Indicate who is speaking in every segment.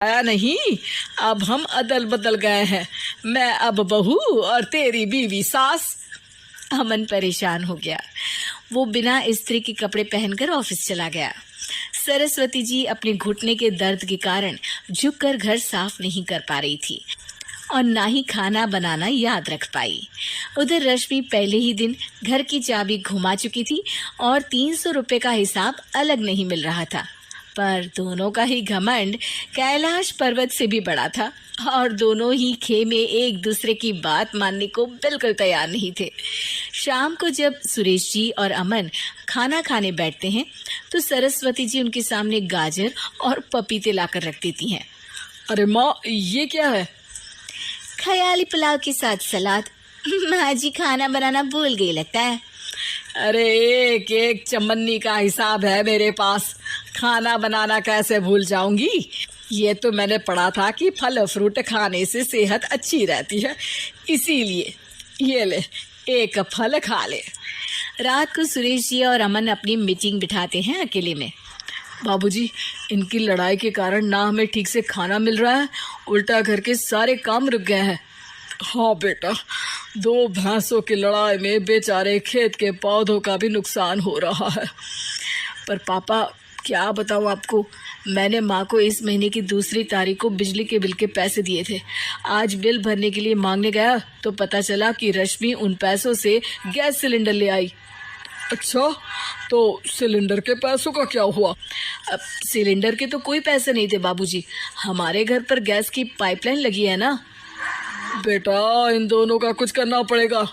Speaker 1: आया नहीं, अब हम अदल बदल गए हैं। मैं अब बहू और तेरी बीवी सास।
Speaker 2: अमन परेशान हो गया। वो बिना इस्त्री के कपड़े पहनकर ऑफिस चला गया। सरस्वती जी अपने घुटने के दर्द के कारण झुककर घर साफ नहीं कर पा रही थी और ना ही खाना बनाना याद रख पाई। उधर रश्मि पहले ही दिन घर की चाबी घुमा चुकी थी और 300 रुपये का हिसाब अलग नहीं मिल रहा था। पर दोनों का ही घमंड कैलाश पर्वत से भी बड़ा था और दोनों ही खेमे एक दूसरे की बात मानने को बिल्कुल तैयार नहीं थे। शाम को जब सुरेश जी और अमन खाना खाने बैठते हैं तो सरस्वती जी उनके सामने गाजर और पपीते लाकर रख देती हैं।
Speaker 1: अरे माँ, ये क्या है?
Speaker 2: ख्याली पुलाव के साथ सलाद। माँ जी खाना बनाना भूल गई लगता है।
Speaker 1: अरे एक एक चमन्नी का हिसाब है मेरे पास, खाना बनाना कैसे भूल जाऊंगी। ये तो मैंने पढ़ा था कि फल फ्रूट खाने से सेहत अच्छी रहती है, इसीलिए ये ले, एक फल खा ले।
Speaker 2: रात को सुरेश जी और अमन अपनी मीटिंग बिठाते हैं अकेले में।
Speaker 1: बाबूजी, इनकी लड़ाई के कारण ना हमें ठीक से खाना मिल रहा है, उल्टा घर के सारे काम रुक गए हैं। हाँ बेटा, 2 भैंसों की लड़ाई में बेचारे खेत के पौधों का भी नुकसान हो रहा है। पर पापा, क्या बताऊँ आपको, मैंने माँ को इस महीने की 2 तारीख को बिजली के बिल के पैसे दिए थे। आज बिल भरने के लिए मांगने गया तो पता चला कि रश्मि उन पैसों से गैस सिलेंडर ले आई। अच्छा, तो सिलेंडर के पैसों का क्या हुआ?
Speaker 2: अब सिलेंडर के तो कोई पैसे नहीं थे बाबूजी, हमारे घर पर गैस की पाइपलाइन लगी है ना।
Speaker 1: बेटा, इन दोनों का कुछ करना पड़ेगा,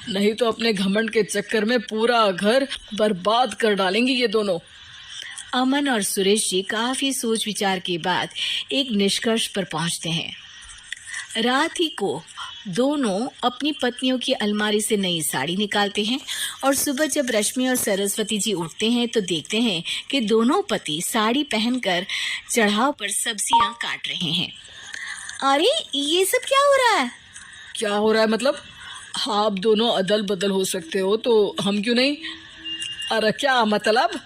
Speaker 1: नहीं तो अपने घमंड के चक्कर में पूरा घर बर्बाद कर डालेंगी ये दोनों।
Speaker 2: अमन और सुरेश जी काफी सोच विचार के बाद एक निष्कर्ष पर पहुंचते हैं। रात ही को दोनों अपनी पत्नियों की अलमारी से नई साड़ी निकालते हैं और सुबह जब रश्मि और सरस्वती जी उठते हैं तो देखते हैं कि दोनों पति साड़ी पहनकर चढ़ाव पर सब्जियां काट रहे हैं। अरे, ये सब क्या हो रहा है?
Speaker 1: क्या हो रहा है मतलब? आप दोनों अदल बदल हो सकते हो तो हम क्यों नहीं? अरे क्या मतलब?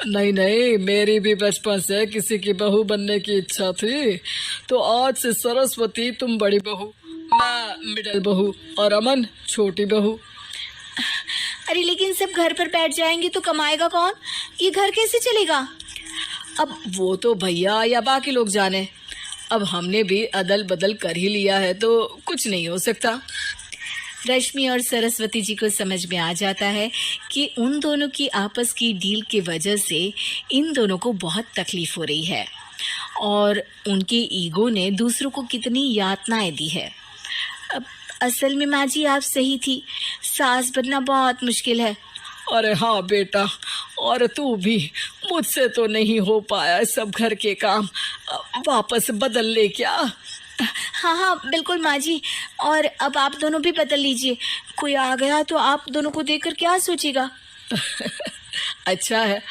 Speaker 1: नहीं नहीं, मेरी भी बचपन से किसी की बहू बनने की इच्छा थी, तो आज से सरस्वती तुम बड़ी बहू, मैं मिडिल बहू और अमन छोटी बहू।
Speaker 2: अरे लेकिन सब घर पर बैठ जाएंगे तो कमाएगा कौन? ये घर कैसे चलेगा?
Speaker 1: अब वो तो भैया या बाकी लोग जाने, अब हमने भी अदल बदल कर ही लिया है तो कुछ नहीं हो सकता।
Speaker 2: रश्मि और सरस्वती जी को समझ में आ जाता है कि उन दोनों की आपस की डील की वजह से इन दोनों को बहुत तकलीफ हो रही है और उनके ईगो ने दूसरों को कितनी यातनाएं दी है। अब असल में माँ जी आप सही थी, सास बनना बहुत मुश्किल है।
Speaker 1: अरे हाँ बेटा, और तू भी, मुझसे तो नहीं हो पाया सब घर के काम, वापस बदल ले क्या?
Speaker 2: हाँ हाँ बिल्कुल माँ जी, और अब आप दोनों भी बदल लीजिए, कोई आ गया तो आप दोनों को देखकर क्या सोचेगा।
Speaker 1: अच्छा है,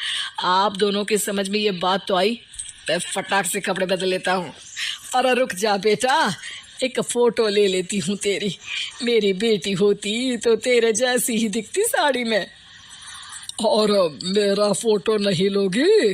Speaker 1: आप दोनों के समझ में ये बात तो आई, मैं फटाक से कपड़े बदल लेता हूँ। अरे रुक जा बेटा, एक फ़ोटो ले लेती हूँ तेरी, मेरी बेटी होती तो तेरे जैसी ही दिखती साड़ी में। और मेरा फ़ोटो नहीं लोगी?